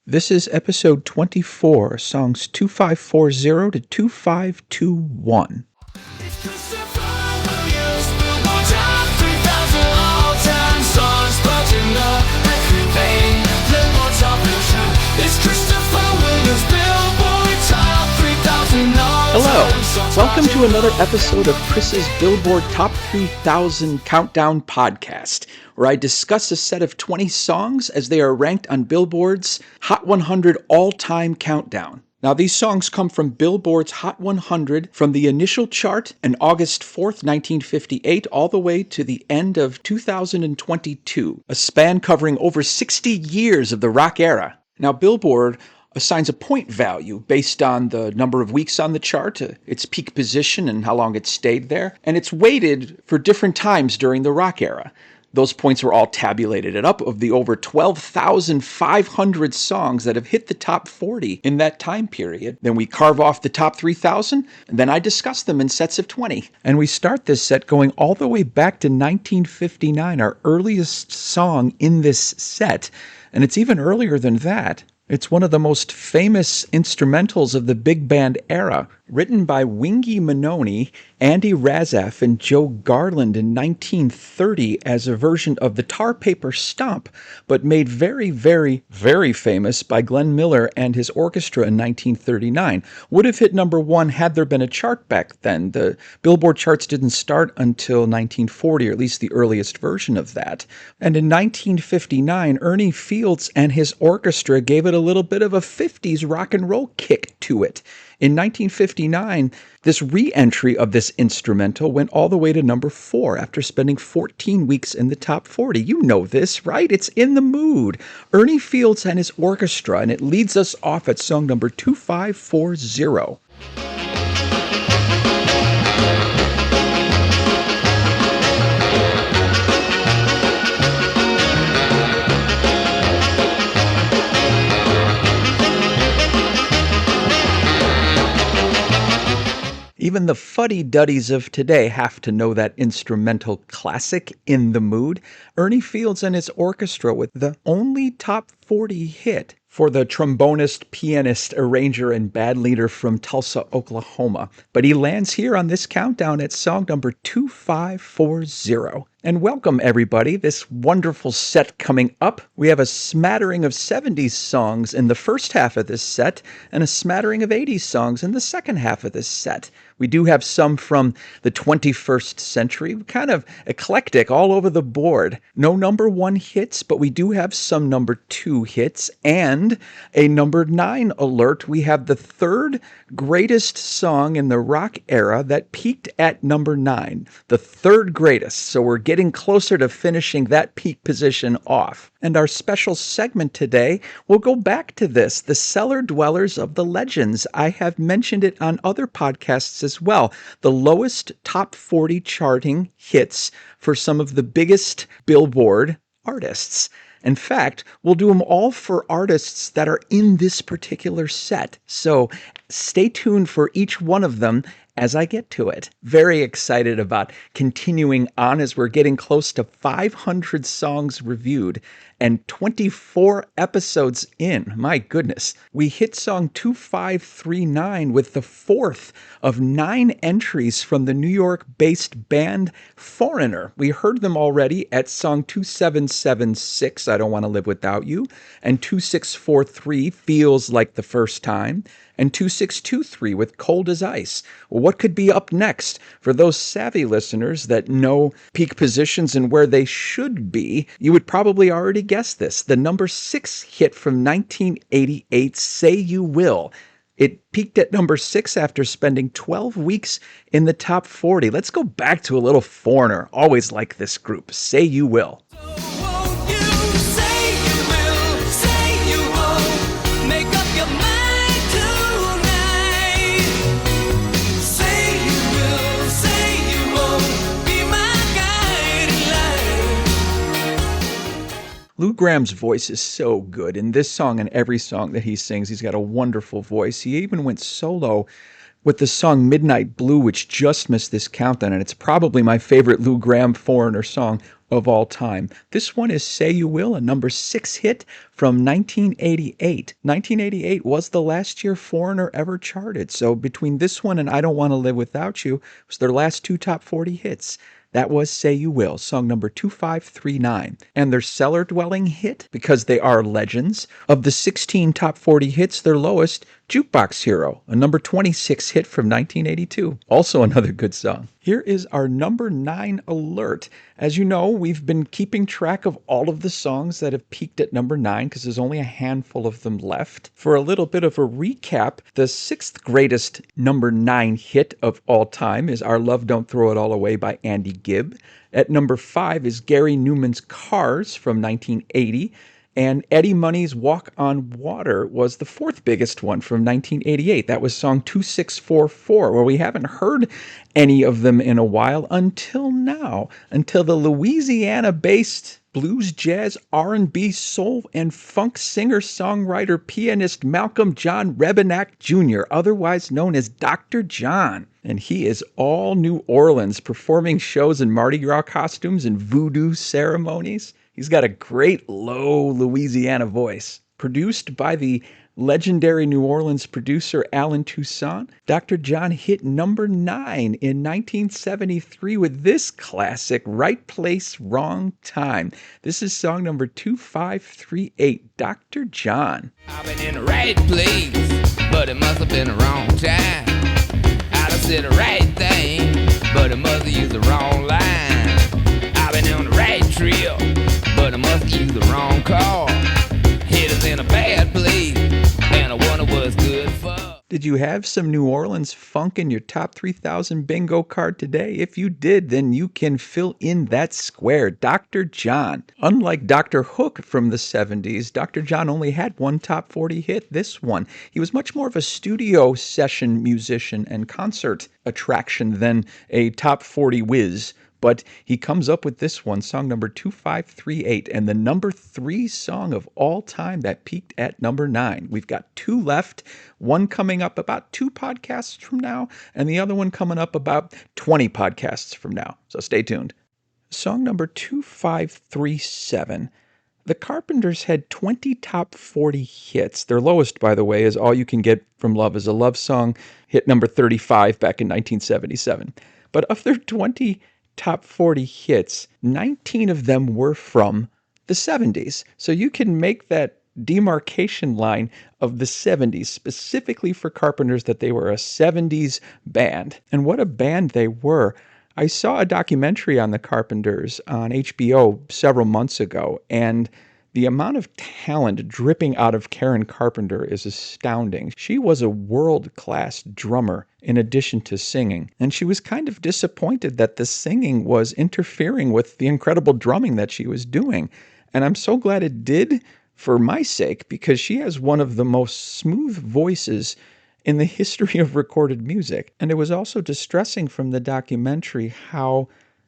This is episode 24, songs 2540 to 2521. Hello, welcome to another episode of Chris's Billboard Top 3000 Countdown Podcast, where I discuss a set of 20 songs as they are ranked on Billboard's Hot 100 All-Time Countdown. Now, these songs come from Billboard's Hot 100 from the initial chart on August 4th, 1958, all the way to the end of 2022, a span covering over 60 years of the rock era. Now, Billboard assigns a point value based on the number of weeks on the chart, its peak position, and how long it stayed there. And it's weighted for different times during the rock era. Those points were all tabulated up of the over 12,500 songs that have hit the top 40 in that time period. Then we carve off the top 3,000, and then I discuss them in sets of 20. And we start this set going all the way back to 1959, our earliest song in this set. And it's even earlier than that. It's one of the most famous instrumentals of the big band era, written by Wingy Manoni, Andy Razaf, and Joe Garland in 1930 as a version of the Tar Paper Stomp, but made very, very, very famous by Glenn Miller and his orchestra in 1939. Would have hit number one had there been a chart back then. The Billboard charts didn't start until 1940, or at least the earliest version of that. And in 1959, Ernie Fields and his orchestra gave it a little bit of a 50s rock and roll kick to it. In 1959, this re-entry of this instrumental went all the way to number 4 after spending 14 weeks in the top 40. You know this, right? It's In the Mood. Ernie Fields and his orchestra, and it leads us off at song number 2540. Even the fuddy-duddies of today have to know that instrumental classic, In the Mood. Ernie Fields and his orchestra with the only top 40 hit for the trombonist, pianist, arranger, and band leader from Tulsa, Oklahoma. But he lands here on this countdown at song number 2540. And welcome, everybody. This wonderful set coming up. We have a smattering of 70s songs in the first half of this set, and a smattering of 80s songs in the second half of this set. We do have some from the 21st century, kind of eclectic all over the board. No number 1 hits, but we do have some number 2 hits, and a number 9 alert. We have the third greatest song in the rock era that peaked at number 9. The third greatest, so we're getting closer to finishing that peak position off. And our special segment today will go back to this, the cellar dwellers of the legends. I have mentioned it on other podcasts as well. The lowest top 40 charting hits for some of the biggest Billboard artists. In fact, we'll do them all for artists that are in this particular set. So stay tuned for each one of them as I get to it. Very excited about continuing on as we're getting close to 500 songs reviewed and 24 episodes in. My goodness. We hit song 2539 with the fourth of 9 entries from the New York-based band Foreigner. We heard them already at song 2776, I Don't Want to Live Without You, and 2643, Feels Like the First Time, and 2623 with Cold as Ice. Well, what could be up next? For those savvy listeners that know peak positions and where they should be, you would probably already guess this. The number 6 hit from 1988, Say You Will. It peaked at number 6 after spending 12 weeks in the top 40. Let's go back to a little Foreigner. Always like this group. Say You Will. Lou Gramm's voice is so good in this song and every song that he sings. He's got a wonderful voice. He even went solo with the song Midnight Blue, which just missed this countdown, and it's probably my favorite Lou Gramm Foreigner song of all time. This one is Say You Will, a number 6 hit from 1988. 1988 was the last year Foreigner ever charted, so between this one and I Don't Want to Live Without You was their last 2 top 40 hits. That was Say You Will, song number 2539. And their cellar dwelling hit, because they are legends, of the 16 top 40 hits, their lowest, Jukebox Hero, a number 26 hit from 1982. Also another good song. Here is our number 9 alert. As you know, we've been keeping track of all of the songs that have peaked at number 9 because there's only a handful of them left. For a little bit of a recap, the 6th greatest number 9 hit of all time is Our Love Don't Throw It All Away by Andy Gibb. At number 5 is Gary Numan's Cars from 1980. And Eddie Money's Walk on Water was the 4th biggest one from 1988. That was song 2644, where we haven't heard any of them in a while until now, until the Louisiana-based blues, jazz, R&B, soul, and funk singer-songwriter pianist Malcolm John Rebenack Jr., otherwise known as Dr. John. And he is all New Orleans, performing shows in Mardi Gras costumes and voodoo ceremonies. He's got a great low Louisiana voice. Produced by the legendary New Orleans producer Allen Toussaint, Dr. John hit number 9 in 1973 with this classic, Right Place, Wrong Time. This is song number 2538, Dr. John. I've been in the right place, but it must have been the wrong time. I'd have said the right thing, but it must have used the wrong line. I've been on the right trip, but I must use the wrong car. Hit us in a bad place, and I wonder what's good for. Did you have some New Orleans funk in your top 3,000 bingo card today? If you did, then you can fill in that square. Dr. John. Unlike Dr. Hook from the 70s, Dr. John only had one top 40 hit, this one. He was much more of a studio session musician and concert attraction than a top 40 whiz. But he comes up with this one, song number 2538, and the number 3 song of all time that peaked at number 9. We've got 2 left, one coming up about 2 podcasts from now, and the other one coming up about 20 podcasts from now. So stay tuned. Song number 2537. The Carpenters had 20 top 40 hits. Their lowest, by the way, is All You Can Get From Love Is a Love Song, hit number 35 back in 1977. But of their 20 top 40 hits, 19 of them were from the 70s. So you can make that demarcation line of the 70s, specifically for Carpenters, that they were a 70s band. And what a band they were. I saw a documentary on the Carpenters on HBO several months ago, and the amount of talent dripping out of Karen Carpenter is astounding. She was a world-class drummer in addition to singing, and she was kind of disappointed that the singing was interfering with the incredible drumming that she was doing. And I'm so glad it did for my sake, because she has one of the most smooth voices in the history of recorded music. And it was also distressing from the documentary how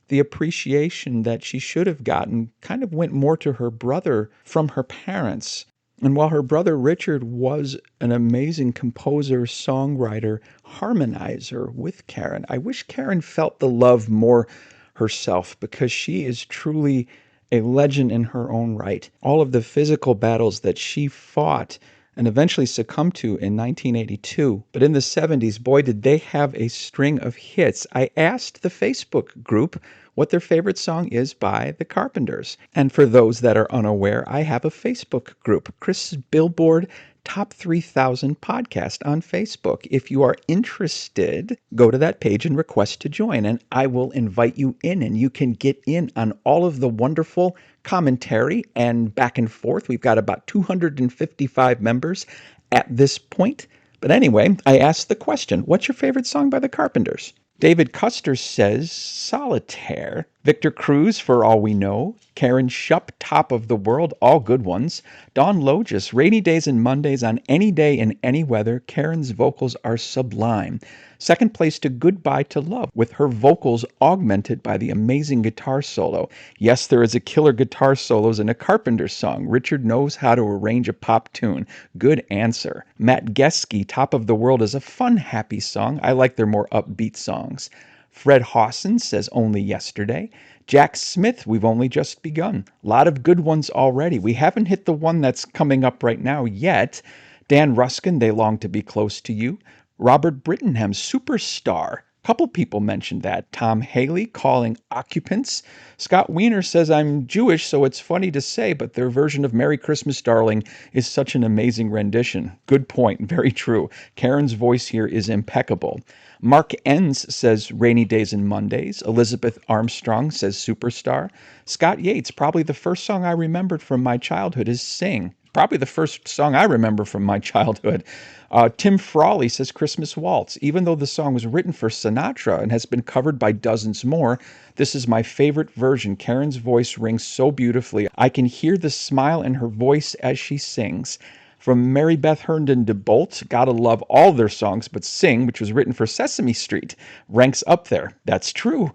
the appreciation that she should have gotten kind of went more to her brother from her parents. And while her brother Richard was an amazing composer, songwriter, harmonizer with Karen, I wish Karen felt the love more herself, because she is truly a legend in her own right. All of the physical battles that she fought and eventually succumbed to in 1982. But in the 70s, boy, did they have a string of hits. I asked the Facebook group what their favorite song is by the Carpenters. And for those that are unaware, I have a Facebook group, Chris's Billboard Top 3000 Podcast on Facebook. If you are interested, go to that page and request to join, and I will invite you in, and you can get in on all of the wonderful commentary and back and forth. We've got about 255 members at this point. But anyway, I asked the question, what's your favorite song by the Carpenters? David Custer says Solitaire. Victor Cruz, For All We Know. Karen Shupp, Top of the World, all good ones. Dawn Logis, Rainy Days and Mondays on Any Day in Any Weather. Karen's vocals are sublime. Second place to Goodbye to Love, with her vocals augmented by the amazing guitar solo. Yes, there is a killer guitar solos in a Carpenters song. Richard knows how to arrange a pop tune. Good answer. Matt Geske, Top of the World, is a fun, happy song. I like their more upbeat songs. Fred Hawson says Only Yesterday. Jack Smith, We've Only Just Begun. A lot of good ones already. We haven't hit the one that's coming up right now yet. Dan Ruskin, They Long to Be Close to You. Robert Brittenham, Superstar. A couple people mentioned that. Tom Haley, Calling Occupants. Scott Wiener says, I'm Jewish, so it's funny to say, but their version of Merry Christmas, Darling is such an amazing rendition. Good point. Very true. Karen's voice here is impeccable. Mark Enns says Rainy Days and Mondays. Elizabeth Armstrong says Superstar. Scott Yates, probably the first song I remembered from my childhood is Sing. Probably the first song I remember from my childhood. Tim Frawley says Christmas Waltz. Even though the song was written for Sinatra and has been covered by dozens more, this is my favorite version. Karen's voice rings so beautifully. I can hear the smile in her voice as she sings. From Mary Beth Herndon to Bolt, gotta love all their songs, but Sing, which was written for Sesame Street, ranks up there. That's true.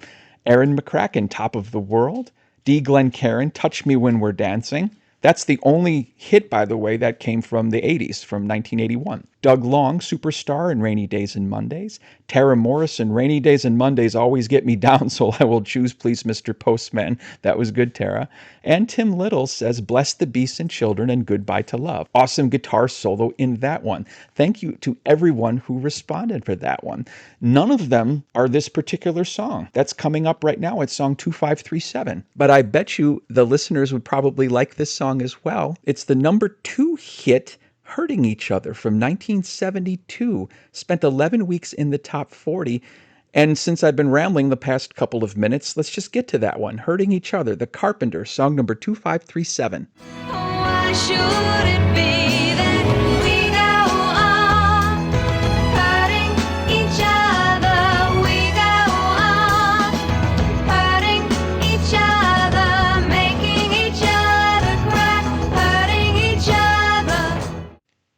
Aaron McCracken, Top of the World. D. Glenn Caron, Touch Me When We're Dancing. That's the only hit, by the way, that came from the 80s, from 1981. Doug Long, Superstar and Rainy Days and Mondays. Tara Morrison, Rainy Days and Mondays always get me down, so I will choose Please Mr. Postman. That was good, Tara. And Tim Little says Bless the Beasts and Children and Goodbye to Love. Awesome guitar solo in that one. Thank you to everyone who responded for that one. None of them are this particular song. That's coming up right now. It's song 2537. But I bet you the listeners would probably like this song as well. It's the number 2 hit, Hurting Each Other, from 1972. Spent 11 weeks in the top 40. And since I've been rambling the past couple of minutes, let's just get to that one. Hurting Each Other, The Carpenters, song number 2537. Why should it be that we go on hurting each other? We go on hurting each other, making each other cry, hurting each other.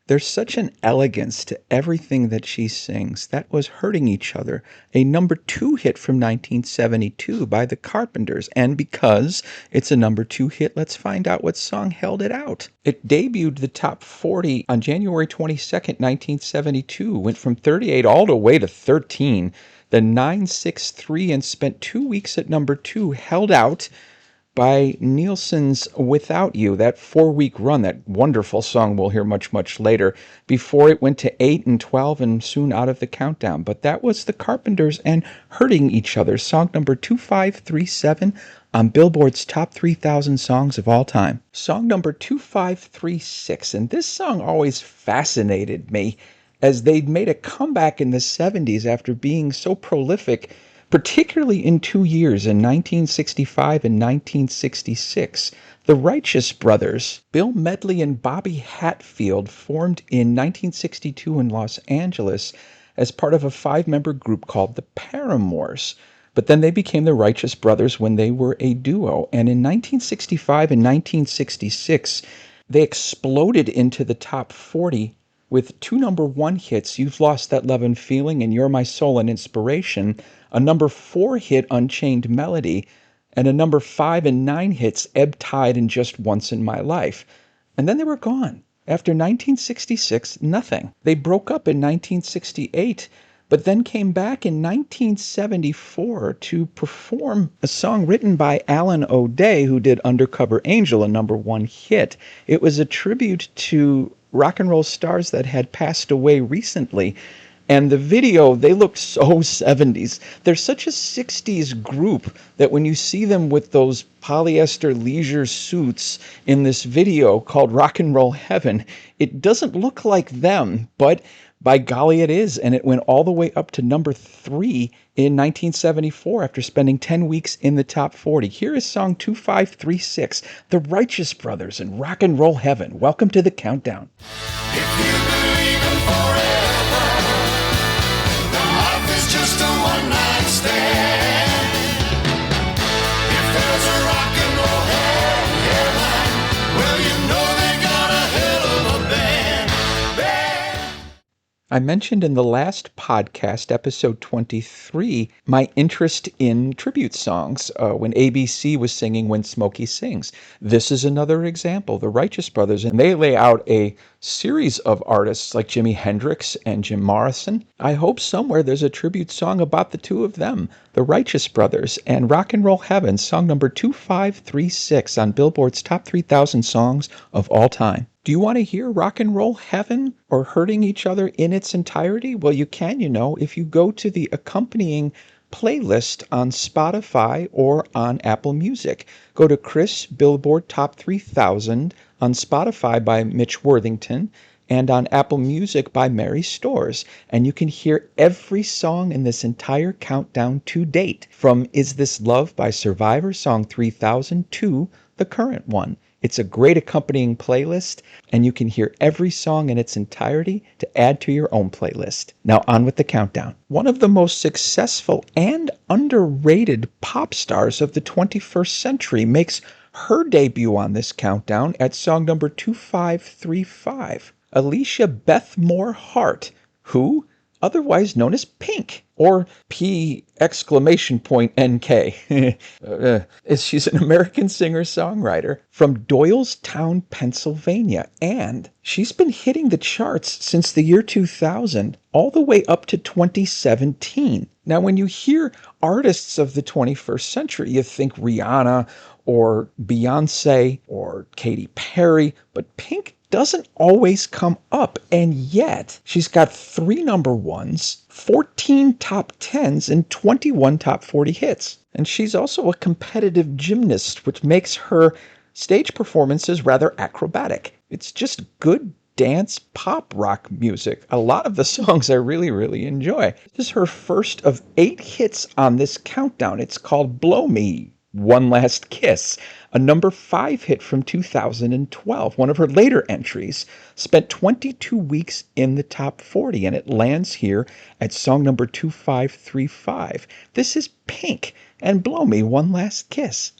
There's such an elegance to everything that she sings. That was Hurting Each Other, a number 2 hit from 1972 by the Carpenters. And because it's a number 2 hit, let's find out what song held it out. It debuted the top 40 on January 22nd, 1972, went from 38 all the way to 13, then 963, and spent 2 weeks at number 2, held out by Nielsen's Without You, that 4-week run, that wonderful song we'll hear much, much later, before it went to 8 and 12 and soon out of the countdown. But that was the Carpenters and Hurting Each Other, song number 2537 on Billboard's Top 3,000 Songs of All Time. Song number 2536, and this song always fascinated me as they'd made a comeback in the 70s after being so prolific, particularly in 2 years, in 1965 and 1966. The Righteous Brothers, Bill Medley and Bobby Hatfield, formed in 1962 in Los Angeles as part of a 5-member group called the Paramours. But then they became the Righteous Brothers when they were a duo. And in 1965 and 1966, they exploded into the top 40 with 2 number 1 hits, You've Lost That Love and Feeling and You're My Soul and Inspiration, a number 4 hit, Unchained Melody, and a number 5 and 9 hits, Ebb Tide and Just Once in My Life. And then they were gone. After 1966, nothing. They broke up in 1968, but then came back in 1974 to perform a song written by Alan O'Day, who did Undercover Angel, a number 1 hit. It was a tribute to rock and roll stars that had passed away recently. And the video, they looked so 70s. They're such a 60s group that when you see them with those polyester leisure suits in this video called Rock and Roll Heaven, it doesn't look like them, but by golly it is. And it went all the way up to number 3 in 1974 after spending 10 weeks in the top 40. Here is song 2536, The Righteous Brothers and Rock and Roll Heaven. Welcome to the countdown. If you believe in forever, life is just a one-night stand. I mentioned in the last podcast, episode 23, my interest in tribute songs when ABC was singing When Smokey Sings. This is another example, the Righteous Brothers, and they lay out a series of artists like Jimi Hendrix and Jim Morrison. I hope somewhere there's a tribute song about the two of them, the Righteous Brothers, and Rock and Roll Heaven, song number 2536 on Billboard's Top 3,000 Songs of All Time. Do you want to hear Rock and Roll Heaven or Hurting Each Other in its entirety? Well, you can, if you go to the accompanying playlist on Spotify or on Apple Music. Go to Chris Billboard Top 3000 on Spotify by Mitch Worthington and on Apple Music by Mary Stores. And you can hear every song in this entire countdown to date, from Is This Love by Survivor, song 3000, to the current one. It's a great accompanying playlist, and you can hear every song in its entirety to add to your own playlist. Now on with the countdown. One of the most successful and underrated pop stars of the 21st century makes her debut on this countdown at song number 2535. Alicia Beth Moore Hart, who, otherwise known as Pink, or P exclamation point NK. She's an American singer-songwriter from Doylestown, Pennsylvania, and she's been hitting the charts since the year 2000, all the way up to 2017. Now, when you hear artists of the 21st century, you think Rihanna or Beyonce or Katy Perry, but Pink doesn't always come up, and yet she's got 3 number ones, 14 top 10s, and 21 top 40 hits. And she's also a competitive gymnast, which makes her stage performances rather acrobatic. It's just good dance pop rock music. A lot of the songs I really, really enjoy. This is her first of 8 hits on this countdown. It's called Blow Me, One Last Kiss, a number 5 hit from 2012. One of her later entries spent 22 weeks in the top 40, and it lands here at song number 2535. This is Pink and Blow Me, One Last Kiss.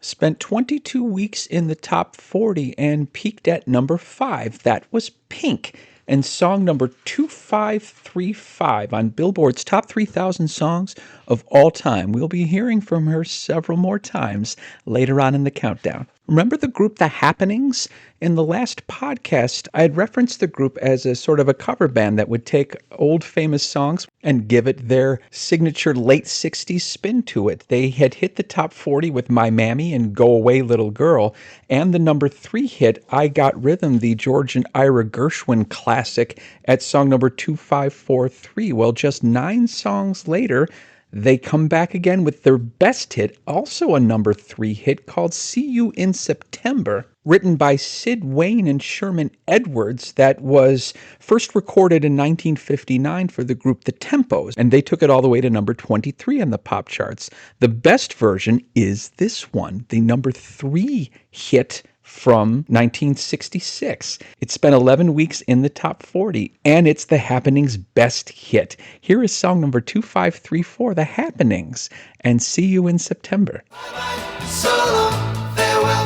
Spent 22 weeks in the top 40 and peaked at number 5. That was Pink and song number 2535 on Billboard's Top 3,000 Songs of All Time. We'll be hearing from her several more times later on in the countdown. Remember the group The Happenings? In the last podcast, I had referenced the group as a sort of a cover band that would take old famous songs and give it their signature late 60s spin to it. They had hit the top 40 with My Mammy and Go Away Little Girl, and the number 3 hit, I Got Rhythm, the George and Ira Gershwin classic, at song number 2543. Well, just 9 songs later, they come back again with their best hit, also a number 3 hit called See You in September, written by Sid Wayne and Sherman Edwards, that was first recorded in 1959 for the group The Tempos, and they took it all the way to number 23 on the pop charts. The best version is this one, the number 3 hit from 1966. It spent 11 weeks in the top 40, and it's The Happenings' best hit. Here is song number 2534, The Happenings, and See You in September. Bye-bye, so long, farewell.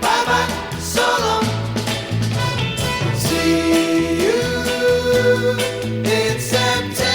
Bye-bye, so long. See you in September.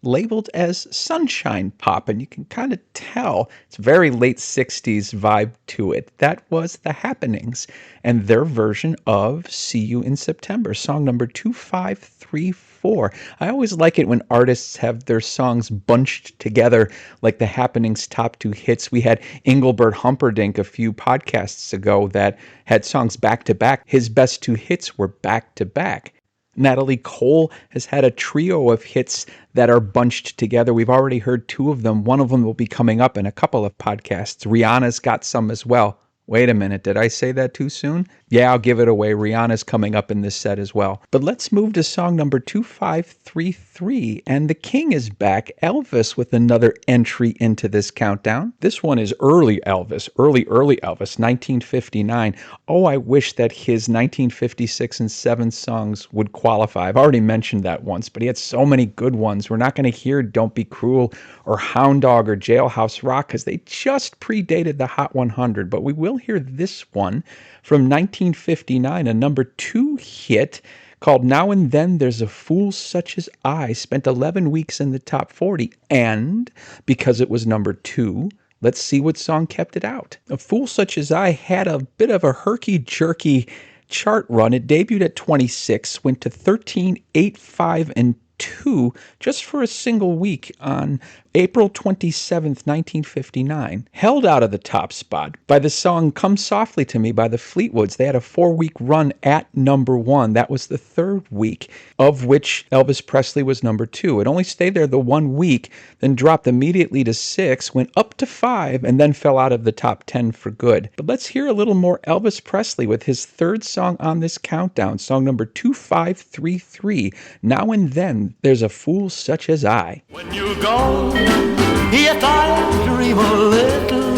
Labeled as sunshine pop, and you can kind of tell it's very late 60s vibe to it. That was The Happenings and their version of See You in September, song number 2534. I always like it when artists have their songs bunched together like The Happenings' top 2 hits. We had Engelbert Humperdinck a few podcasts ago that had songs back to back. His best 2 hits were back to back. Natalie Cole has had a trio of hits that are bunched together. We've already heard 2 of them. One of them will be coming up in a couple of podcasts. Rihanna's got some as well. Wait a minute, did I say that too soon? Yeah, I'll give it away. Rihanna's coming up in this set as well. But let's move to song number 2533, and the king is back, Elvis, with another entry into this countdown. This one is early Elvis, early Elvis, 1959. Oh, I wish that his 1956 and 7 songs would qualify. I've already mentioned that once, but he had so many good ones. We're not going to hear Don't Be Cruel or Hound Dog or Jailhouse Rock because they just predated the Hot 100, but we will hear this one from 1959, a number 2 hit called Now and Then There's a Fool Such as I, spent 11 weeks in the top 40, and because it was number 2, let's see what song kept it out. A Fool Such as I had a bit of a herky-jerky chart run. It debuted at 26, went to 13, 8, 5, and 2 just for a single week on April 27th, 1959. Held out of the top spot by the song Come Softly to Me by the Fleetwoods. They had a 4-week run at number 1. That was the 3rd week, of which Elvis Presley was number 2. It only stayed there the 1 week, then dropped immediately to 6, went up to 5, and then fell out of the top 10 for good. But let's hear a little more Elvis Presley with his 3rd song on this countdown, song number 2533, Now and Then There's a Fool Such as I. When you're gone, yet I dream a little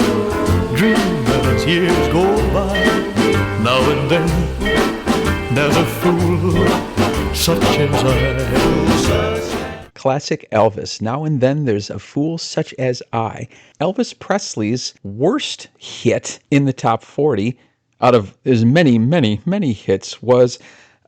dream as years go by. Now and then there's a fool such as I. Classic Elvis. Now and Then There's a Fool Such as I. Elvis Presley's worst hit in the top 40 out of his many, many, many hits was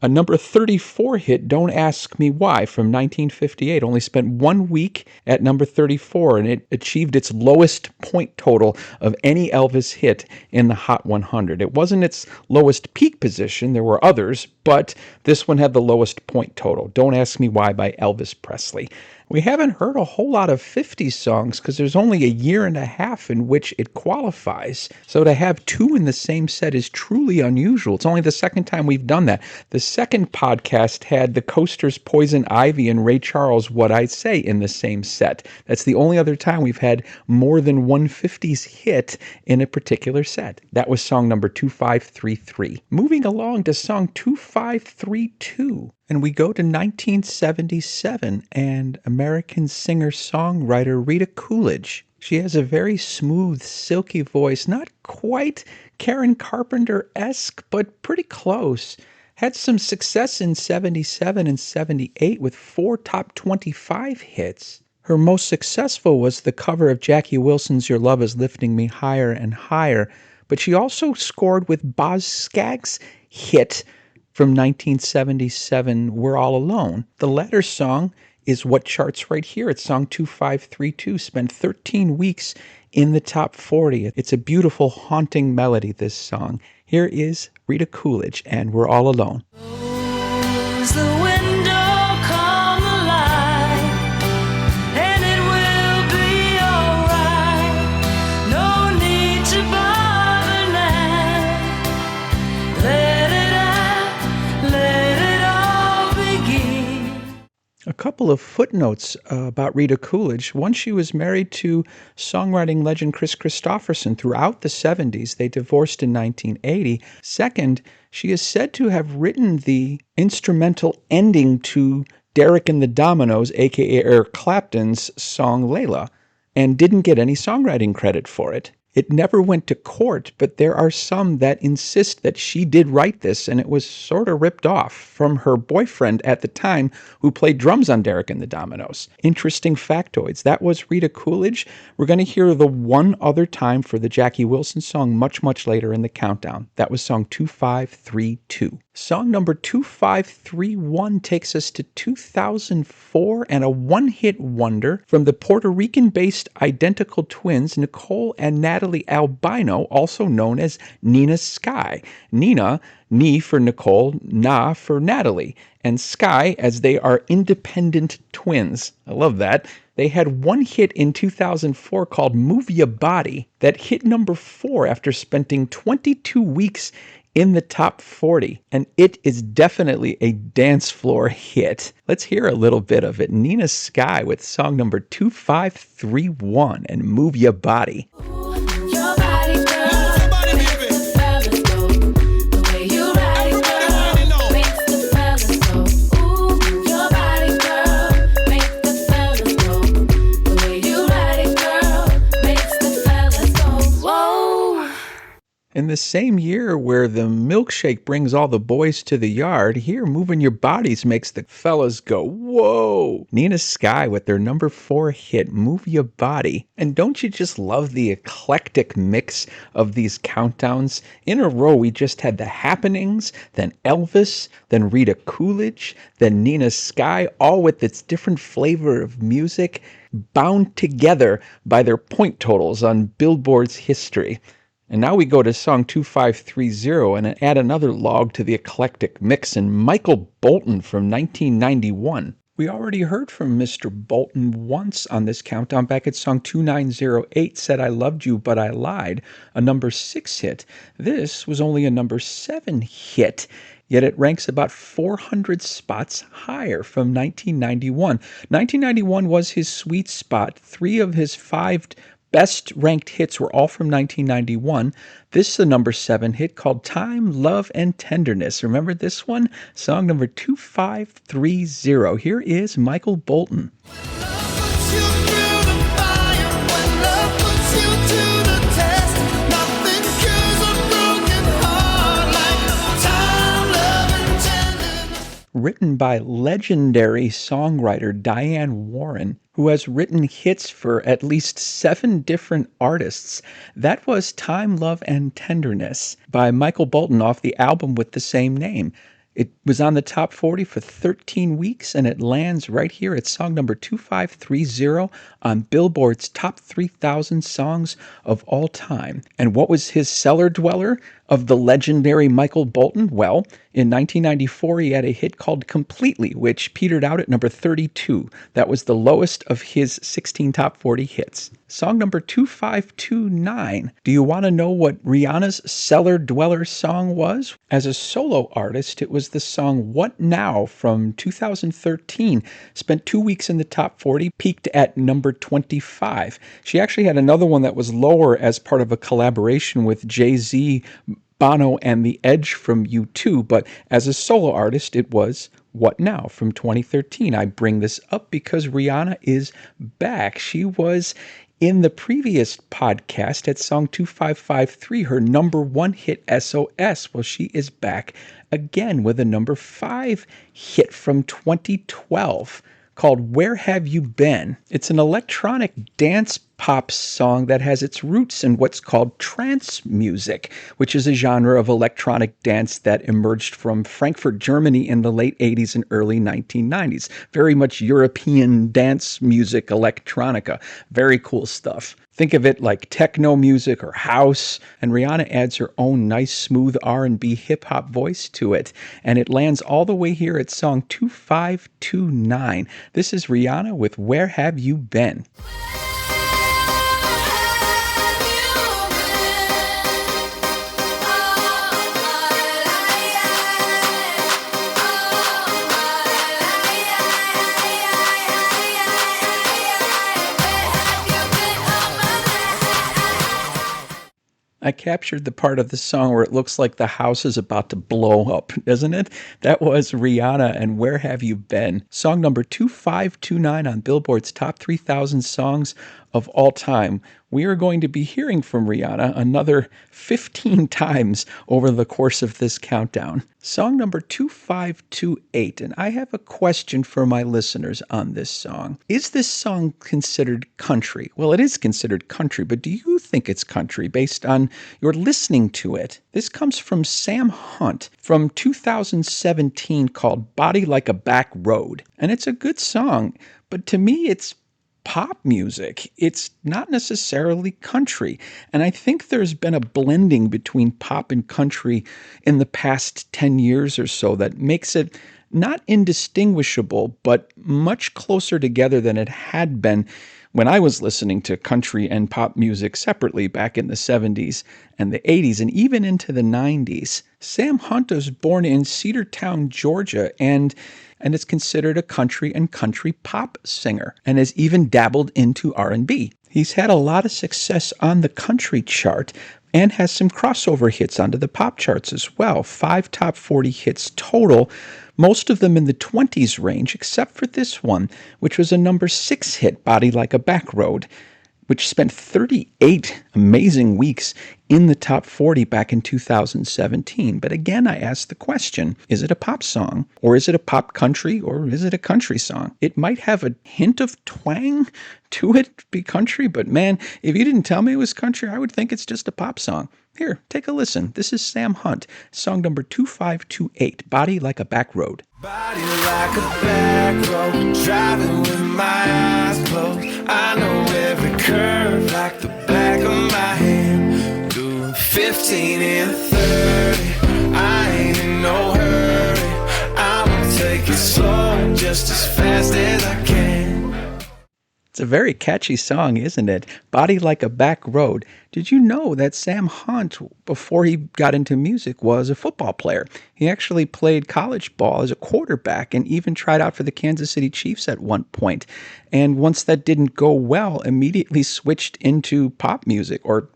a number 34 hit, Don't Ask Me Why, from 1958. Only spent 1 week at number 34, and it achieved its lowest point total of any Elvis hit in the Hot 100. It wasn't its lowest peak position. There were others, but this one had the lowest point total. Don't Ask Me Why by Elvis Presley. We haven't heard a whole lot of 50s songs because there's only a year and a half in which it qualifies. So to have 2 in the same set is truly unusual. It's only the second time we've done that. The second podcast had the Coasters' Poison Ivy and Ray Charles' What I Say in the same set. That's the only other time we've had more than one 50s hit in a particular set. That was song number 2533. Moving along to song 2532. And we go to 1977 and American singer-songwriter Rita Coolidge. She has a very smooth, silky voice, not quite Karen Carpenter-esque, but pretty close. Had some success in 77 and 78 with 4 top 25 hits. Her most successful was the cover of Jackie Wilson's Your Love Is Lifting Me Higher and Higher, but she also scored with Boz Scaggs' hit from 1977, We're All Alone. The latter song is what charts right here. It's song 2532, spent 13 weeks in the top 40. It's a beautiful, haunting melody, this song. Here is Rita Coolidge and We're All Alone. Close the window, come alive, and it will be alright. No need to bother now. Let it all begin. A couple of footnotes about Rita Coolidge. One, she was married to songwriting legend Chris Christopherson throughout the 70s. They divorced in 1980. Second, she is said to have written the instrumental ending to Derek and the Dominoes, a.k.a. Eric Clapton's song Layla, and didn't get any songwriting credit for it. It never went to court, but there are some that insist that she did write this, and it was sort of ripped off from her boyfriend at the time who played drums on Derek and the Dominoes. Interesting factoids. That was Rita Coolidge. We're going to hear the one other time for the Jackie Wilson song much, much later in the countdown. That was song 2532. Song number 2531 takes us to 2004 and a one-hit wonder from the Puerto Rican-based identical twins Nicole and Natalie Albino, also known as Nina Sky. Nina, Ni for Nicole, Na for Natalie, and Sky as they are independent twins. I love that. They had one hit in 2004 called Move Ya Body that hit number 4 after spending 22 weeks in the top 40, and it is definitely a dance floor hit. Let's hear a little bit of it. Nina Sky with song number 2531 and Move Ya Body. Your body, girl. the same year where the milkshake brings all the boys to the yard, here Moving Your Bodies makes the fellas go, whoa! Nina Sky with their number 4 hit, Move Your Body. And don't you just love the eclectic mix of these countdowns? In a row, we just had the Happenings, then Elvis, then Rita Coolidge, then Nina Sky, all with its different flavor of music, bound together by their point totals on Billboard's history. And now we go to song 2530 and add another log to the eclectic mix in Michael Bolton from 1991. We already heard from Mr. Bolton once on this countdown back at song 2908, Said I Loved You But I Lied, a number 6 hit. This was only a number 7 hit, yet it ranks about 400 spots higher from 1991. 1991 was his sweet spot. 3 of his 5 best ranked hits were all from 1991. This is a number 7 hit called Time, Love, and Tenderness. Remember this one? Song number 2530. Here is Michael Bolton. Written by legendary songwriter Diane Warren, who has written hits for at least 7 different artists. That was Time, Love, and Tenderness by Michael Bolton off the album with the same name. It was on the top 40 for 13 weeks, and it lands right here at song number 2530 on Billboard's top 3,000 songs of all time. And what was his cellar dweller of the legendary Michael Bolton? Well, in 1994, he had a hit called Completely, which petered out at number 32. That was the lowest of his 16 top 40 hits. Song number 2529. Do you want to know what Rihanna's cellar dweller song was? As a solo artist, it was the song What Now from 2013. Spent 2 weeks in the top 40, peaked at number 25. She actually had another one that was lower as part of a collaboration with Jay-Z, Bono, and The Edge from U2, but as a solo artist, it was What Now from 2013. I bring this up because Rihanna is back. She was in the previous podcast at song 2553, her number 1 hit, SOS. Well, she is back again with a number 5 hit from 2012 called Where Have You Been? It's an electronic dance pop song that has its roots in what's called trance music, which is a genre of electronic dance that emerged from Frankfurt, Germany in the late 80s and early 1990s. Very much European dance music, electronica. Very cool stuff. Think of it like techno music or house, and Rihanna adds her own nice, smooth R&B hip-hop voice to it, and it lands all the way here at song 2529. This is Rihanna with Where Have You Been? I captured the part of the song where it looks like the house is about to blow up, doesn't it? That was Rihanna and Where Have You Been? Song number 2529 on Billboard's top 3,000 songs of all time. We are going to be hearing from Rihanna another 15 times over the course of this countdown. Song number 2528, and I have a question for my listeners on this song. Is this song considered country? Well, it is considered country, but do you think it's country based on your listening to it? This comes from Sam Hunt from 2017 called Body Like a Back Road, and it's a good song, but to me it's pop music. It's not necessarily country. And I think there's been a blending between pop and country in the past 10 years or so that makes it not indistinguishable, but much closer together than it had been when I was listening to country and pop music separately back in the 70s and the 80s and even into the 90s. Sam Hunt was born in Cedartown, Georgia, and is considered a country and country pop singer and has even dabbled into R&B. He's had a lot of success on the country chart and has some crossover hits onto the pop charts as well. 5 top 40 hits total, most of them in the 20s range, except for this one, which was a number 6 hit, Body Like a Back Road. which spent 38 amazing weeks in the top 40 back in 2017. But again, I asked the question, is it a pop song, or is it a pop country, or is it a country song? It might have a hint of twang to it, be country, but man, if you didn't tell me it was country, I would think it's just a pop song. Here, take a listen. This is Sam Hunt, song number 2528, Body Like a Back Road. Body like a back road, driving with my eyes closed. I know every curve like the back of my hand. Doing 15 and 30, I ain't in no hurry. I'ma take it slow, just as fast as I can. It's a very catchy song, isn't it? Body Like a Back Road. Did you know that Sam Hunt, before he got into music, was a football player? He actually played college ball as a quarterback and even tried out for the Kansas City Chiefs at one point. And once that didn't go well, immediately switched into pop music, or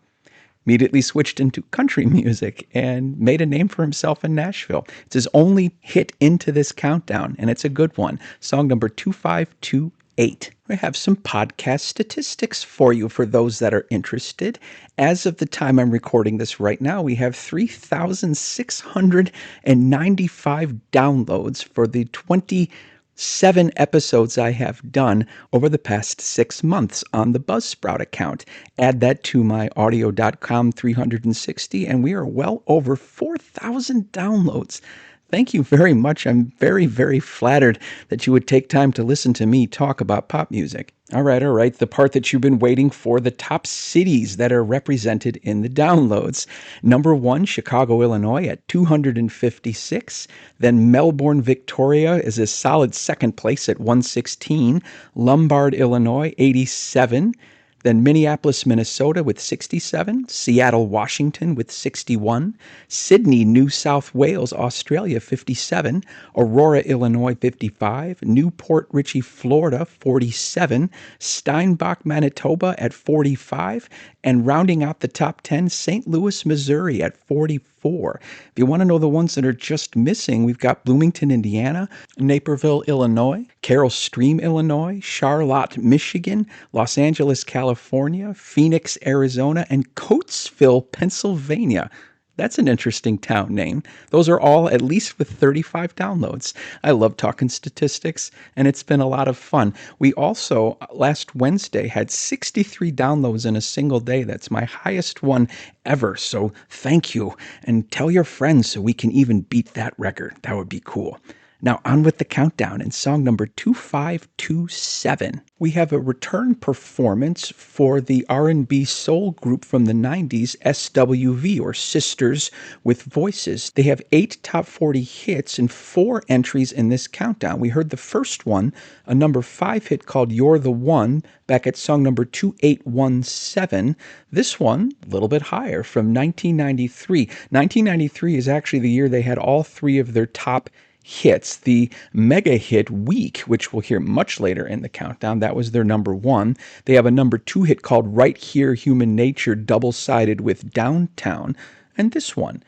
immediately switched into country music and made a name for himself in Nashville. It's his only hit into this countdown, and it's a good one. Song number 2528. We have some podcast statistics for you for those that are interested. As of the time I'm recording this right now, we have 3,695 downloads for the 27 episodes I have done over the past 6 months on the Buzzsprout account. Add that to my audio.com 360, and we are well over 4,000 downloads. Thank you very much. I'm very, very flattered that you would take time to listen to me talk about pop music. All right. The part that you've been waiting for, the top cities that are represented in the downloads. Number 1, Chicago, Illinois at 256. Then Melbourne, Victoria is a solid second place at 116. Lombard, Illinois, 87. Then Minneapolis, Minnesota with 67, Seattle, Washington with 61, Sydney, New South Wales, Australia 57, Aurora, Illinois 55, Newport Richey, Florida 47, Steinbach, Manitoba at 45, and rounding out the top 10, St. Louis, Missouri at 44. If you want to know the ones that are just missing, we've got Bloomington, Indiana, Naperville, Illinois, Carroll Stream, Illinois, Charlotte, Michigan, Los Angeles, California, Phoenix, Arizona, and Coatesville, Pennsylvania. That's an interesting town name. Those are all at least with 35 downloads. I love talking statistics, and it's been a lot of fun. We also, last Wednesday, had 63 downloads in a single day. That's my highest one ever. So thank you, and tell your friends so we can even beat that record. That would be cool. Now on with the countdown in song number 2527. We have a return performance for the R&B soul group from the 90s, SWV, or Sisters with Voices. They have 8 top 40 hits and 4 entries in this countdown. We heard the first one, a number 5 hit called You're the One, back at song number 2817. This one, a little bit higher, from 1993. 1993 is actually the year they had all 3 of their top hits. The mega hit Week, which we'll hear much later in the countdown, that was their number 1. They have a number 2 hit called Right Here, Human Nature, double-sided with Downtown. And this one,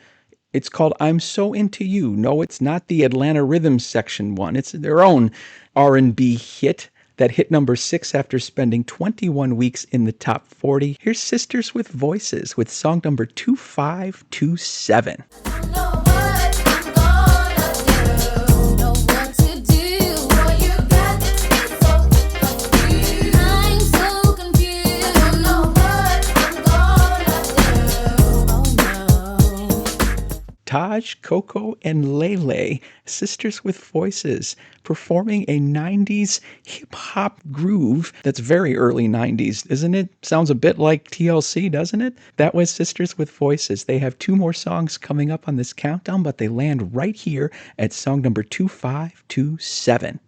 it's called I'm So Into You. No, it's not the Atlanta Rhythm Section one. It's their own R&B hit that hit number 6 after spending 21 weeks in the top 40. Here's Sisters with Voices with song number 2527. Taj, Coco, and Lele, Sisters with Voices, performing a 90s hip-hop groove that's very early 90s, isn't it? Sounds a bit like TLC, doesn't it? That was Sisters with Voices. They have 2 more songs coming up on this countdown, but they land right here at song number 2527.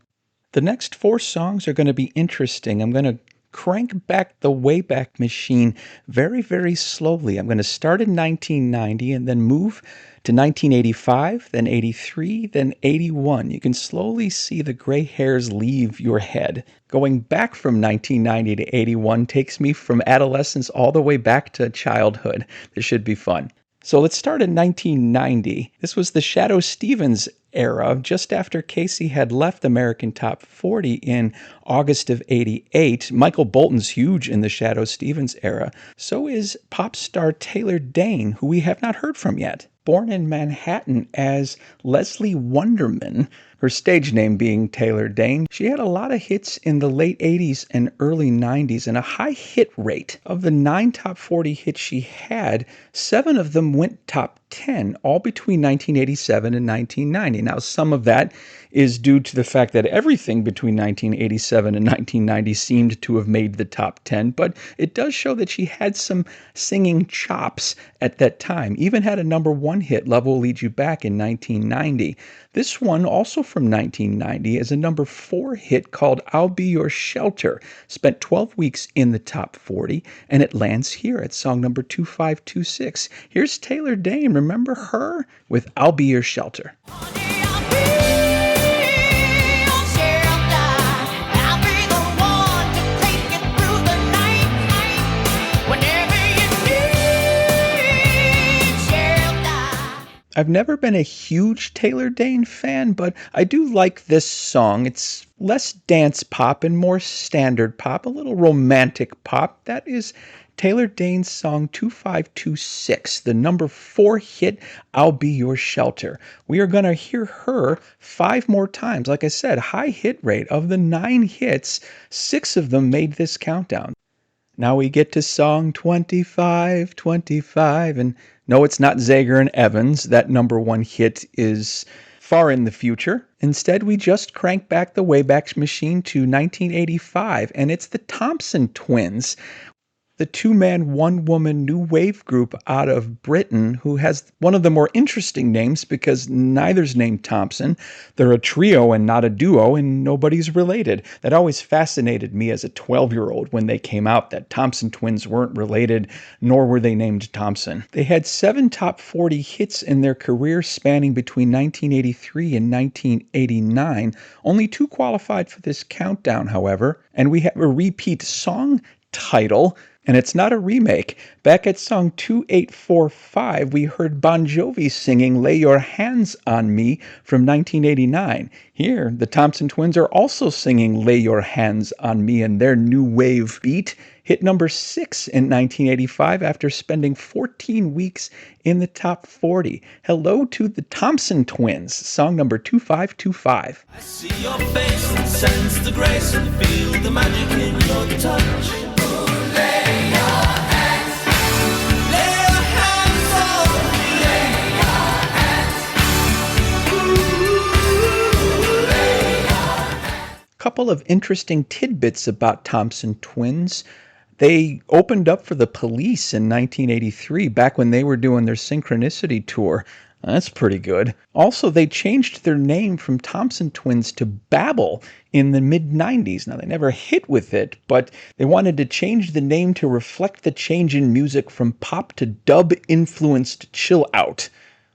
The next 4 songs are going to be interesting. I'm going to crank back the Wayback Machine very, very slowly. I'm going to start in 1990 and then move to 1985, then 83, then 81. You can slowly see the gray hairs leave your head. Going back from 1990 to 81 takes me from adolescence all the way back to childhood. This should be fun. So let's start in 1990. This was the Shadow Stevens era, just after Casey had left American Top 40 in August of '88. Michael Bolton's huge in the Shadow Stevens era. So is pop star Taylor Dayne, who we have not heard from yet. Born in Manhattan as Leslie Wonderman, her stage name being Taylor Dayne, she had a lot of hits in the late 80s and early 90s and a high hit rate. Of the 9 top 40 hits she had, 7 of them went top 10, all between 1987 and 1990. Now, some of that is due to the fact that everything between 1987 and 1990 seemed to have made the top 10, but it does show that she had some singing chops at that time. Even had a number 1 hit, Love Will Lead You Back, in 1990. This one, also from 1990, is a number 4 hit called I'll Be Your Shelter. Spent 12 weeks in the top 40, and it lands here at song number 2526. Here's Taylor Dayne. Remember her? With I'll Be Your Shelter. I've never been a huge Taylor Dayne fan, but I do like this song. It's less dance pop and more standard pop, a little romantic pop. That is Taylor Dayne's song 2526, the number 4 hit, I'll Be Your Shelter. We are going to hear her 5 more times. Like I said, high hit rate. Of the 9 hits, 6 of them made this countdown. Now we get to song 2525, and no, it's not Zager and Evans. That number 1 hit is far in the future. Instead, we just crank back the Wayback Machine to 1985, and it's the Thompson Twins, the 2-man, 1-woman new wave group out of Britain, who has one of the more interesting names because neither's named Thompson. They're a trio and not a duo, and nobody's related. That always fascinated me as a 12-year-old when they came out, that Thompson Twins weren't related, nor were they named Thompson. They had 7 top 40 hits in their career spanning between 1983 and 1989. Only 2 qualified for this countdown, however, and we have a repeat song title, and it's not a remake. Back at song 2845, we heard Bon Jovi singing Lay Your Hands on Me from 1989. Here, the Thompson Twins are also singing Lay Your Hands on Me, and their new wave beat hit number 6 in 1985 after spending 14 weeks in the top 40. Hello to the Thompson Twins, song number 2525. I see your face and sense the grace and feel the magic in your touch. Couple of interesting tidbits about Thompson Twins. They opened up for the Police in 1983, back when they were doing their Synchronicity tour. That's pretty good. Also, they changed their name from Thompson Twins to Babel in the mid-90s. Now, they never hit with it, but they wanted to change the name to reflect the change in music from pop to dub-influenced chill-out,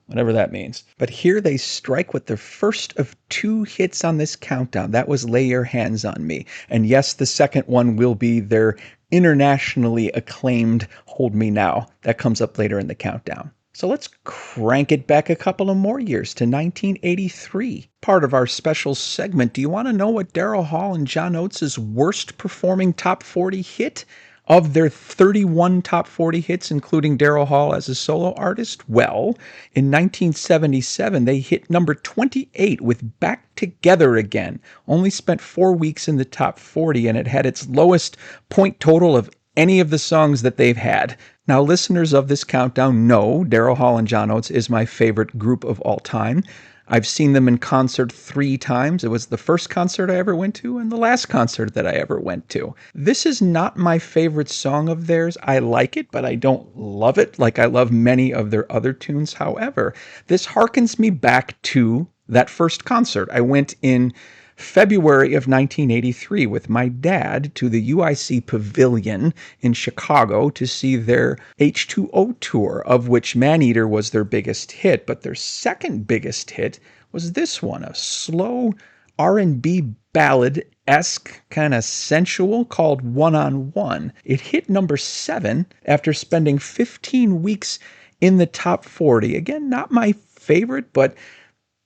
whatever that means. But here they strike with their first of 2 hits on this countdown. That was Lay Your Hands on Me. And yes, the second one will be their internationally acclaimed Hold Me Now. That comes up later in the countdown. So let's crank it back a couple of more years to 1983. Part of our special segment, do you want to know what Daryl Hall and John Oates' worst performing top 40 hit? Of their 31 top 40 hits, including Daryl Hall as a solo artist, well, in 1977, they hit number 28 with Back Together Again. Only spent 4 weeks in the top 40, and it had its lowest point total of any of the songs that they've had. Now, listeners of this countdown know Daryl Hall and John Oates is my favorite group of all time. I've seen them in concert 3 times. It was the first concert I ever went to and the last concert that I ever went to. This is not my favorite song of theirs. I like it, but I don't love it like I love many of their other tunes. However, this harkens me back to that first concert. I went in February of 1983 with my dad to the UIC Pavilion in Chicago to see their H2O tour, of which Maneater was their biggest hit, but their second biggest hit was this one, a slow R&B ballad-esque, kind of sensual, called One on One. It hit number 7 after spending 15 weeks in the top 40. Again, not my favorite, but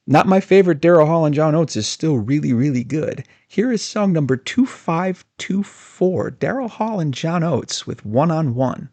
Not my favorite Daryl Hall and John Oates is still really, really good. Here is song number 2524, Daryl Hall and John Oates with One on One.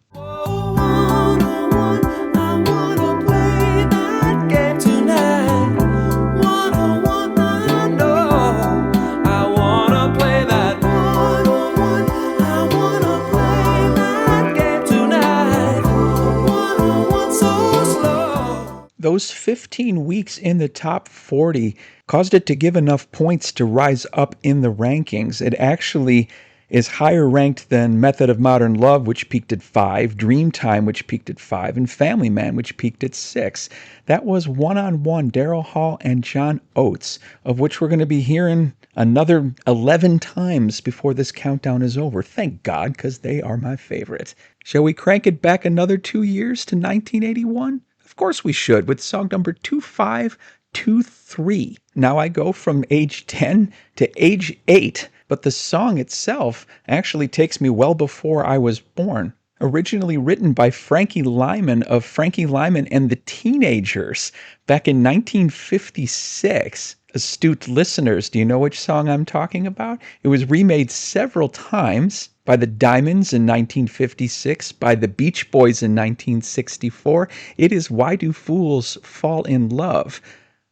Those 15 weeks in the top 40 caused it to give enough points to rise up in the rankings. It actually is higher ranked than Method of Modern Love, which peaked at 5, Dreamtime, which peaked at 5, and Family Man, which peaked at 6. That was One-on-One, Daryl Hall and John Oates, of which we're going to be hearing another 11 times before this countdown is over. Thank God, because they are my favorite. Shall we crank it back another 2 years to 1981? Of course we should, with song number 2523. Now I go from age 10 to age 8, but the song itself actually takes me well before I was born. Originally written by Frankie Lyman of Frankie Lyman and the Teenagers back in 1956. Astute listeners, do you know which song I'm talking about? It was remade several times by the Diamonds in 1956, by the Beach Boys in 1964. It is Why Do Fools Fall in Love?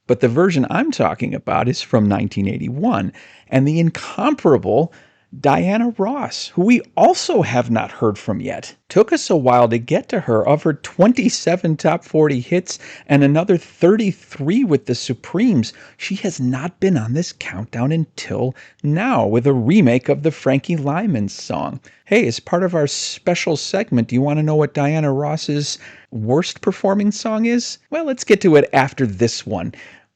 But the version I'm talking about is from 1981, and the incomparable Diana Ross, who we also have not heard from yet. Took us a while to get to her. Of her 27 top 40 hits and another 33 with the Supremes, she has not been on this countdown until now with a remake of the Frankie Lyman song. Hey, as part of our special segment, do you want to know what Diana Ross's worst performing song is? Well, let's get to it after this one.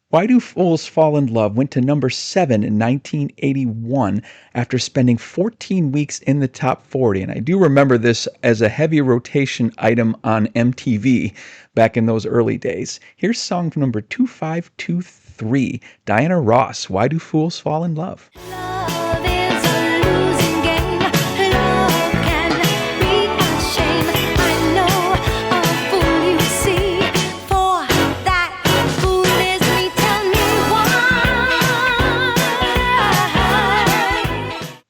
Why Do Fools Fall in Love went to number 7 in 1981 after spending 14 weeks in the top 40. And I do remember this as a heavy rotation item on MTV back in those early days. Here's song number 2523, Diana Ross, Why Do Fools Fall in Love? Love is a losing game. Love can be a shame. I know a fool you see. For that fool is me. Tell me why.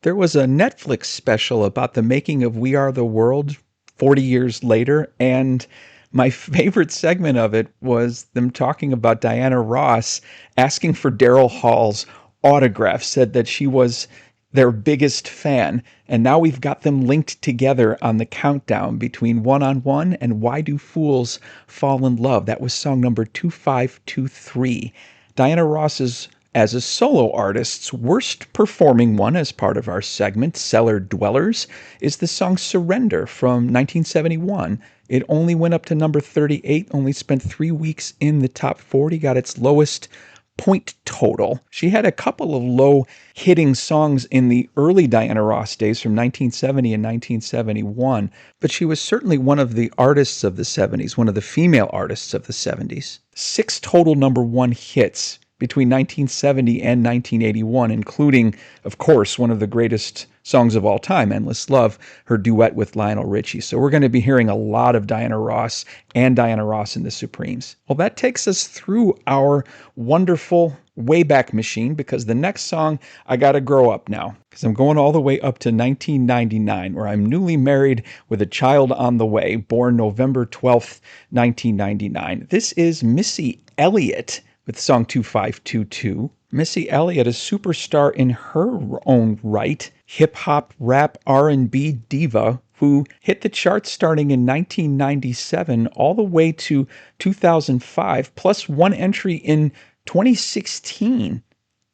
There was a Netflix special about the making of We Are the World 40 years later, and my favorite segment of it was them talking about Diana Ross asking for Daryl Hall's autograph, said that she was their biggest fan, and now we've got them linked together on the countdown between One-on-One and Why Do Fools Fall in Love. That was song number 2523. Diana Ross's, as a solo artist's worst performing one as part of our segment, Cellar Dwellers, is the song Surrender from 1971. It only went up to number 38, only spent 3 weeks in the top 40, got its lowest point total. She had a couple of low-hitting songs in the early Diana Ross days from 1970 and 1971, but she was certainly one of the artists of the 70s, one of the female artists of the 70s. 6 total number 1 hits between 1970 and 1981, including, of course, one of the greatest songs of all time, Endless Love, her duet with Lionel Richie. So we're going to be hearing a lot of Diana Ross and Diana Ross and the Supremes. Well, that takes us through our wonderful Wayback Machine, because the next song, I got to grow up now, because I'm going all the way up to 1999, where I'm newly married with a child on the way, born November 12th, 1999. This is Missy Elliott with song 2522. Missy Elliott, a superstar in her own right, hip-hop, rap, R&B diva who hit the charts starting in 1997 all the way to 2005, plus one entry in 2016.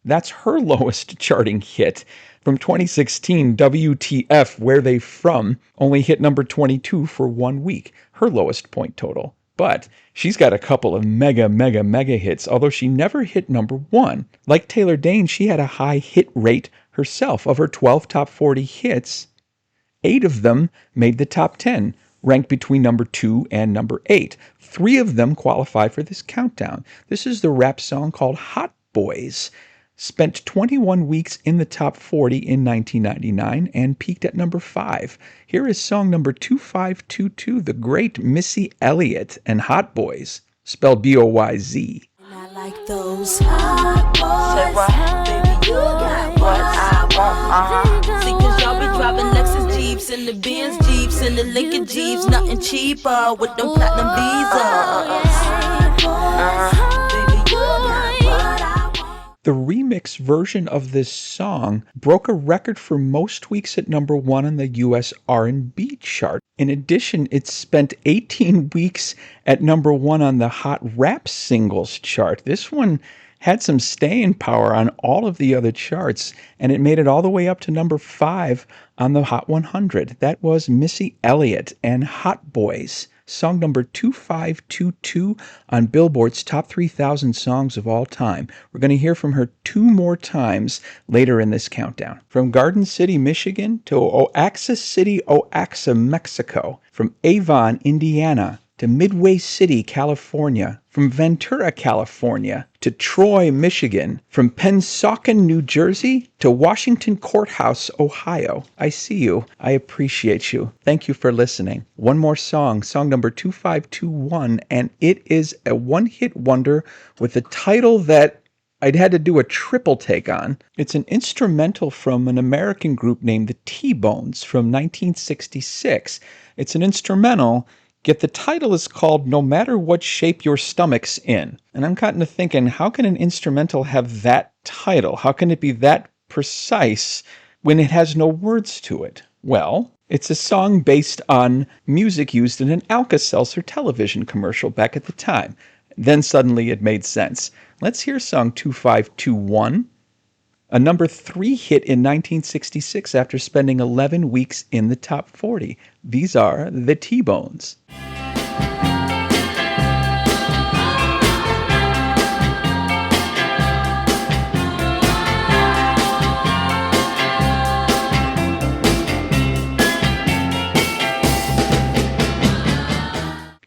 That's her lowest charting hit. From 2016, WTF, Where They From, only hit number 22 for 1 week, her lowest point total. But she's got a couple of mega hits, although she never hit number 1. Like Taylor Dayne, she had a high hit rate herself. Of her 12 top 40 hits, 8 of them made the top 10, ranked between number 2 and number 8. 3 of them qualified for this countdown. This is the rap song called Hot Boys. Spent 21 weeks in the top 40 in 1999 and peaked at number 5. Here is song number 2522, the great Missy Elliott and Hot Boys, spelled B-O-Y-Z. I like Those hot boys. Say what? Baby, you got what I want. See, cause y'all be driving Lexus Jeeps and the Benz Jeeps and the Lincoln Jeeps. Nothing cheaper with them platinum visas. Baby, you got what I want. The remix version of this song broke a record for most weeks at number 1 on the US R&B chart. In addition, it spent 18 weeks at number 1 on the Hot Rap Singles chart. This one had some staying power on all of the other charts, and it made it all the way up to number 5 on the Hot 100. That was Missy Elliott and Hot Boys, song number 2522 on Billboard's Top 3,000 Songs of All Time. We're going to hear from her 2 more times later in this countdown. From Garden City, Michigan to Oaxaca City, Oaxaca, Mexico. From Avon, Indiana to Midway City, California. From Ventura, California to Troy, Michigan. From Pennsauken, New Jersey to Washington Courthouse, Ohio. I see you. I appreciate you. Thank you for listening. One more song, song number 2521, and it is a one-hit wonder with a title that I'd had to do a triple take on. It's an instrumental from an American group named the T-Bones from 1966. It's an instrumental, yet the title is called No Matter What Shape Your Stomach's In. And I'm gotten to thinking, how can an instrumental have that title? How can it be that precise when it has no words to it? Well, it's a song based on music used in an Alka-Seltzer television commercial back at the time. Then suddenly it made sense. Let's hear song 2521, a number 3 hit in 1966 after spending 11 weeks in the top 40. These are the T-Bones.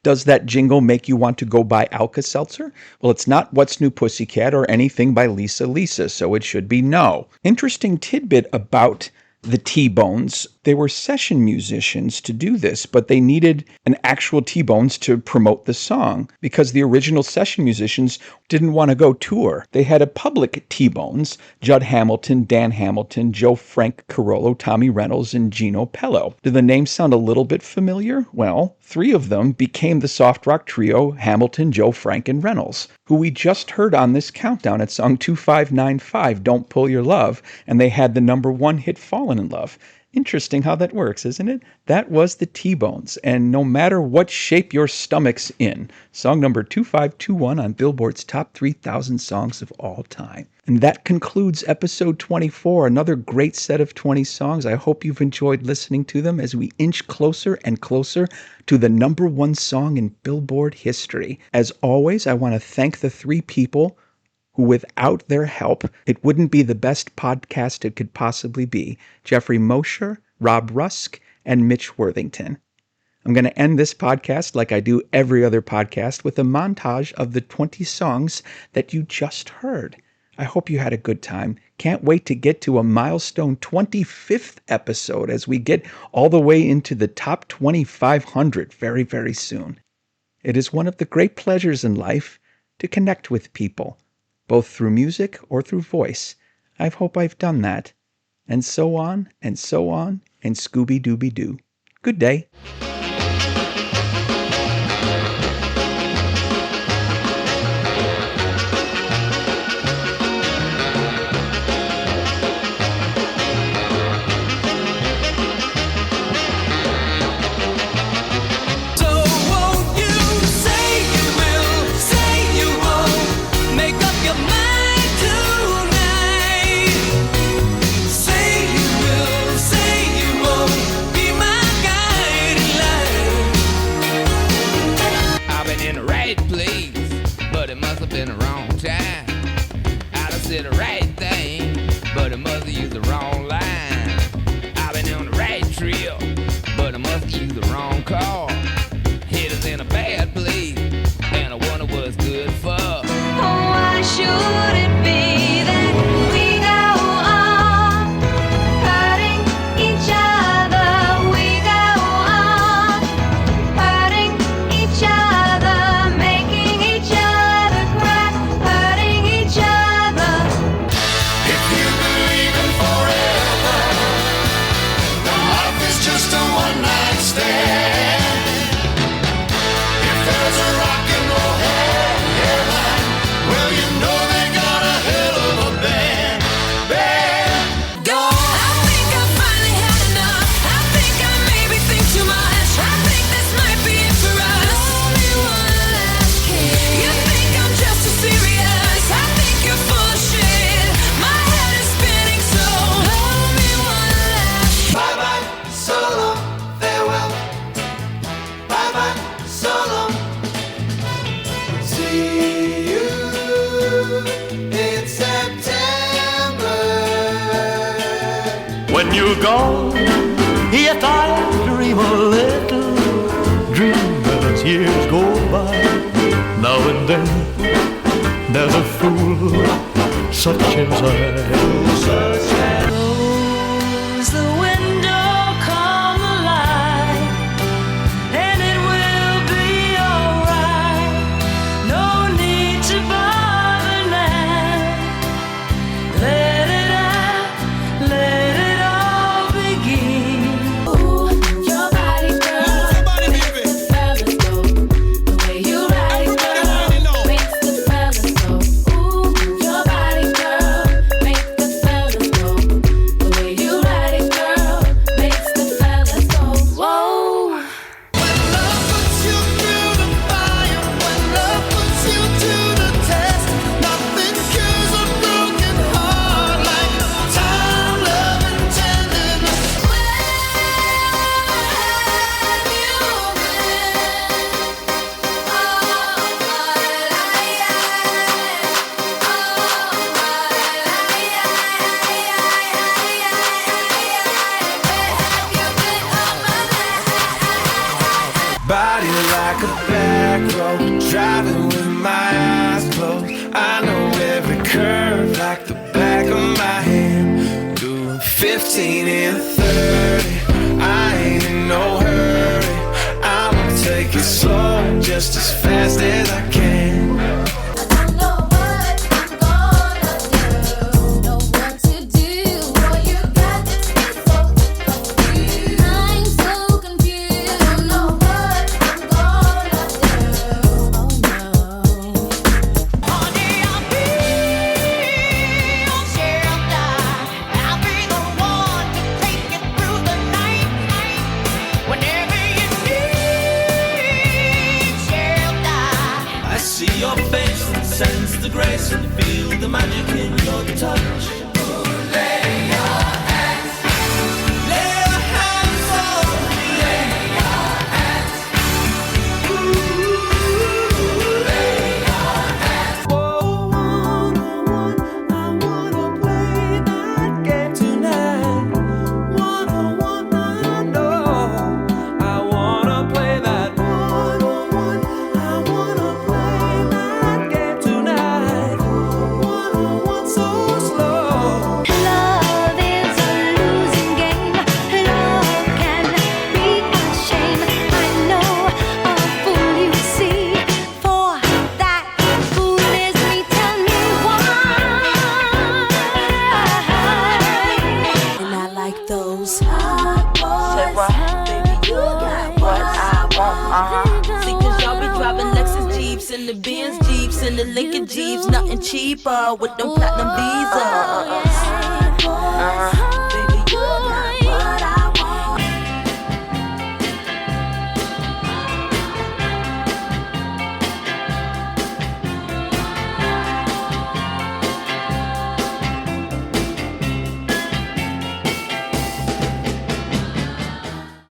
Does that jingle make you want to go buy Alka-Seltzer? Well, it's not What's New Pussycat or anything by Lisa, so it should be no. Interesting tidbit about the T-Bones. They were session musicians to do this, but they needed an actual T-Bones to promote the song because the original session musicians didn't want to go tour. They had a public T-Bones, Judd Hamilton, Dan Hamilton, Joe Frank Carollo, Tommy Reynolds, and Gino Pello. Do the names sound a little bit familiar? Well, 3 of them became the soft rock trio Hamilton, Joe Frank, and Reynolds, who we just heard on this countdown at song 2595, Don't Pull Your Love, and they had the number 1 hit Fallen in Love. Interesting how that works, isn't it? That was the T-Bones, and No Matter What Shape Your Stomach's In, song number 2521 on Billboard's Top 3,000 Songs of All Time. And that concludes episode 24, another great set of 20 songs. I hope you've enjoyed listening to them as we inch closer and closer to the number 1 song in Billboard history. As always, I want to thank the 3 people who, without their help, it wouldn't be the best podcast it could possibly be. Jeffrey Mosher, Rob Rusk, and Mitch Worthington. I'm going to end this podcast like I do every other podcast with a montage of the 20 songs that you just heard. I hope you had a good time. Can't wait to get to a milestone 25th episode as we get all the way into the top 2,500 very, very soon. It is one of the great pleasures in life to connect with people, both through music or through voice. I hope I've done that. And so on, and so on, and Scooby-Dooby-Doo. Good day. Been a wrong time. I'd have said the right thing, but I must have used the wrong line. I've been on the right trail, but I must have used the wrong car. Headers in a bad place, and I wonder what's good for. Oh, why should it be that we go on hurting each other? We go on hurting each other, making each other cry, hurting when you're gone. Yet I dream a little dream as years go by. Now and then there's a fool such as I. Close the window, come alive, and it will be alright. No need to bother now. Let it out, let it all begin. Ooh, your body, girl, makes the fellas go. The way you ride it, girl, makes the fellas go. Ooh, your body, girl, makes the fellas go. The way you ride it, girl, makes the fellas go. Whoa. When love puts you through the fire, when love puts you to the test, nothing cures a broken heart like time, love, and tenderness. Body like a back road, driving with my eyes closed. I know every curve like the back of my hand. Doing 15 and 30, I ain't in no hurry. I'ma take it slow, just as fast as I can. I don't know what I'm gonna do. Know what to do. Boy, you got me so confused. I'm so confused. I don't know what I'm gonna do. Oh no. Honey, I'll be your shelter. I'll be the one to take you through the night. Whenever you need shelter. I see your face and sense the grace and feel the magic in your touch. Lay your hands on me. Lay your hands. Ooh, lay your hands. Whoa, one-on-one, I wanna play that game tonight. One-on-one, I know I wanna play that. One-on-one, I wanna play that game tonight. One-on-one, so slow. Love is a losing game. Love can be a shame. I know a fool you see. For that fool is me. Tell me why. And I like those hot boys. Say what, baby? You got what I want, See, cause y'all be driving Lexus Jeeps and the Benz Jeeps and the Lincoln Jeeps, nothing cheaper with them platinum visas.